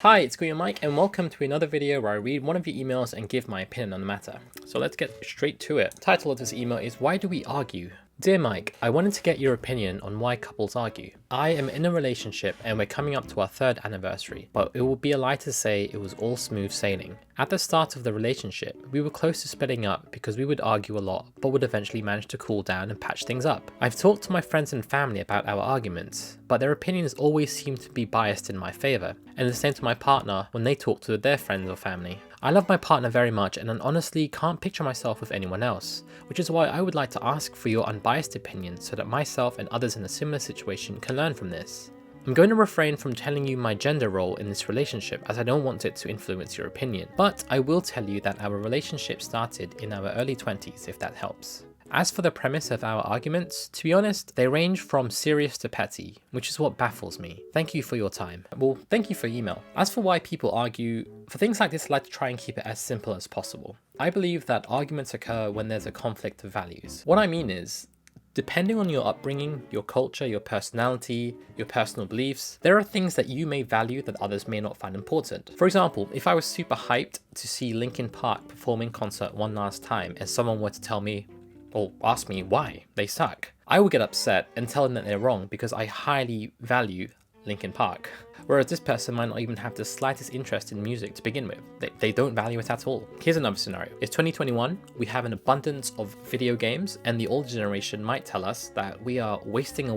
Hi, it's KuyaMike and welcome to another video where I read one of your emails and give my opinion on the matter. So let's get straight to it. The title of this email is Why Do We Argue? Dear Mike, I wanted to get your opinion on why couples argue. I am in a relationship and we're coming up to our 3rd anniversary, but it would be a lie to say it was all smooth sailing. At the start of the relationship, we were close to splitting up because we would argue a lot, but would eventually manage to cool down and patch things up. I've talked to my friends and family about our arguments, but their opinions always seem to be biased in my favour, and the same to my partner when they talk to their friends or family. I love my partner very much and I honestly can't picture myself with anyone else, which is why I would like to ask for your unbiased opinion so that myself and others in a similar situation can learn from this. I'm going to refrain from telling you my gender role in this relationship as I don't want it to influence your opinion, but I will tell you that our relationship started in our early 20s if that helps. As for the premise of our arguments, to be honest, they range from serious to petty, which is what baffles me. Thank you for your time. Well, thank you for your email. As for why people argue, for things like this I like to try and keep it as simple as possible. I believe that arguments occur when there's a conflict of values. What I mean is, depending on your upbringing, your culture, your personality, your personal beliefs, there are things that you may value that others may not find important. For example, if I was super hyped to see Linkin Park perform in concert one last time and someone were to tell me, or ask me why they suck, I would get upset and tell them that they're wrong because I highly value Linkin Park. Whereas this person might not even have the slightest interest in music to begin with. They don't value it at all. Here's another scenario. It's 2021, we have an abundance of video games, and the older generation might tell us that we are wasting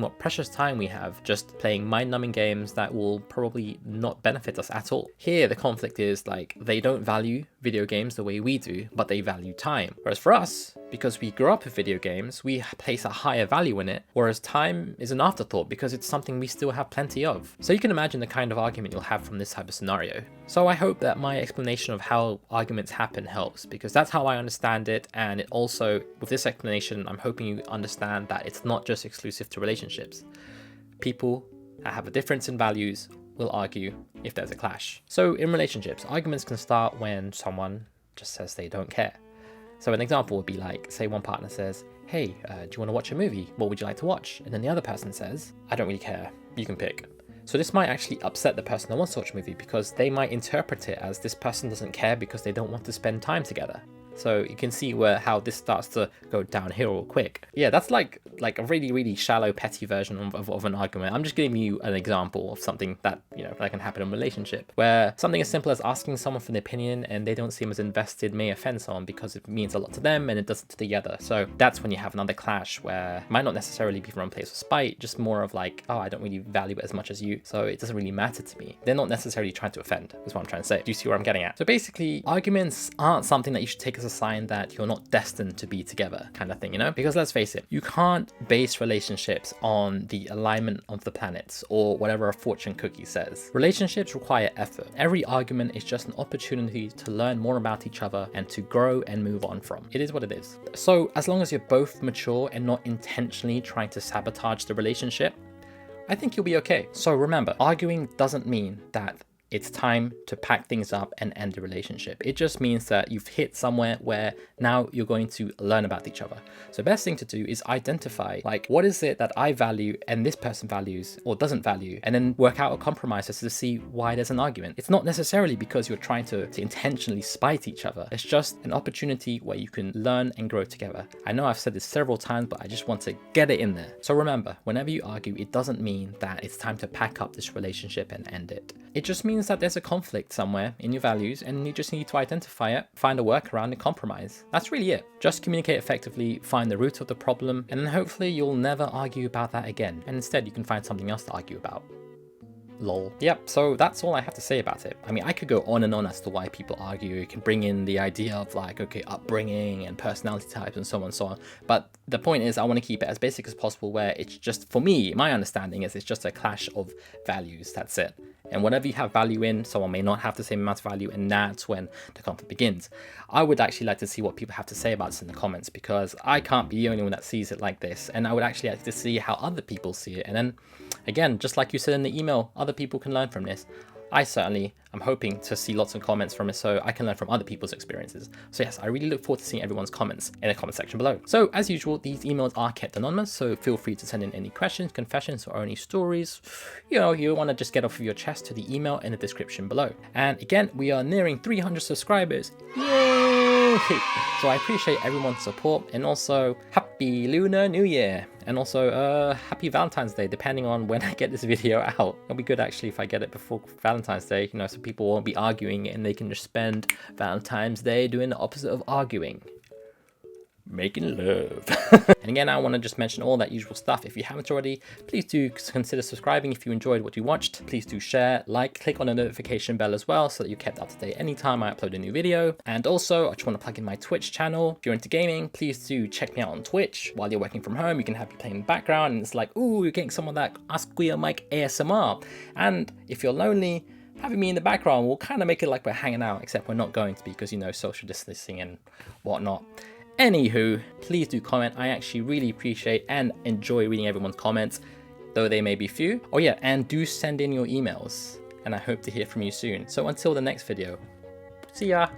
what precious time we have just playing mind-numbing games that will probably not benefit us at all. Here, the conflict is like, they don't value video games the way we do, but they value time. Whereas for us, because we grew up with video games, we place a higher value in it, whereas time is an afterthought because it's something we still have plenty of. So you can imagine the kind of argument you'll have from this type of scenario. So I hope that my explanation of how arguments happen helps, because that's how I understand it, and it also, with this explanation, I'm hoping you understand that it's not just exclusive to relationships. People that have a difference in values will argue if there's a clash. So in relationships, arguments can start when someone just says they don't care. So an example would be like, say one partner says, hey, do you want to watch a movie? What would you like to watch? And then the other person says, I don't really care, you can pick. So this might actually upset the person that wants to watch a movie because they might interpret it as this person doesn't care because they don't want to spend time together. So you can see how this starts to go downhill real quick. Yeah, that's like a really, really shallow, petty version of an argument. I'm just giving you an example of something that, that can happen in a relationship, where something as simple as asking someone for an opinion and they don't seem as invested may offend someone because it means a lot to them and it doesn't to the other. So that's when you have another clash where it might not necessarily be from a place of spite, just more of like, oh, I don't really value it as much as you, so it doesn't really matter to me. They're not necessarily trying to offend, is what I'm trying to say. Do you see where I'm getting at? So basically, arguments aren't something that you should take as a sign that you're not destined to be together, kind of thing, because let's face it, you can't base relationships on the alignment of the planets or whatever a fortune cookie says. Relationships require effort. Every argument is just an opportunity to learn more about each other and to grow and move on from. It is what it is. So as long as you're both mature and not intentionally trying to sabotage the relationship, I think you'll be okay. So remember, arguing doesn't mean that it's time to pack things up and end the relationship. It just means that you've hit somewhere where now you're going to learn about each other. So the best thing to do is identify, like, what is it that I value and this person values or doesn't value, and then work out a compromise as to see why there's an argument. It's not necessarily because you're trying to intentionally spite each other. It's just an opportunity where you can learn and grow together. I know I've said this several times, but I just want to get it in there. So remember, whenever you argue, it doesn't mean that it's time to pack up this relationship and end it. It just means that there's a conflict somewhere in your values and you just need to identify it, find a workaround and compromise. That's really it. Just communicate effectively, find the root of the problem, and then hopefully you'll never argue about that again. And instead you can find something else to argue about. Lol. Yep, so that's all I have to say about it. I mean, I could go on and on as to why people argue. You can bring in the idea of like, okay, upbringing and personality types and so on and so on. But the point is, I want to keep it as basic as possible, where it's just, for me, my understanding is it's just a clash of values. That's it. And whatever you have value in, someone may not have the same amount of value, and that's when the conflict begins. I would actually like to see what people have to say about this in the comments, because I can't be the only one that sees it like this, and I would actually like to see how other people see it. And then, again, just like you said in the email, other people can learn from this. I certainly am hoping to see lots of comments from it so I can learn from other people's experiences. So yes, I really look forward to seeing everyone's comments in the comment section below. So as usual, these emails are kept anonymous, so feel free to send in any questions, confessions, or any stories you want to just get off of your chest to the email in the description below. And again, we are nearing 300 subscribers. Yay! So I appreciate everyone's support, and also happy Lunar New Year, and also happy Valentine's Day, depending on when I get this video out. It'll be good actually if I get it before Valentine's Day, so people won't be arguing and they can just spend Valentine's Day doing the opposite of arguing. Making love. And again, I want to just mention all that usual stuff. If you haven't already, please do consider subscribing if you enjoyed what you watched. Please do share, like, click on the notification bell as well so that you're kept up to date anytime I upload a new video. And also, I just want to plug in my Twitch channel. If you're into gaming, please do check me out on Twitch. While you're working from home, you can have me playing in the background and it's like, ooh, you're getting some of that AskKuyaMike ASMR. And if you're lonely, having me in the background will kind of make it like we're hanging out, except we're not going to be because, social distancing and whatnot. Anywho, please do comment. I actually really appreciate and enjoy reading everyone's comments, though they may be few. Oh yeah, and do send in your emails, and I hope to hear from you soon. So until the next video, see ya!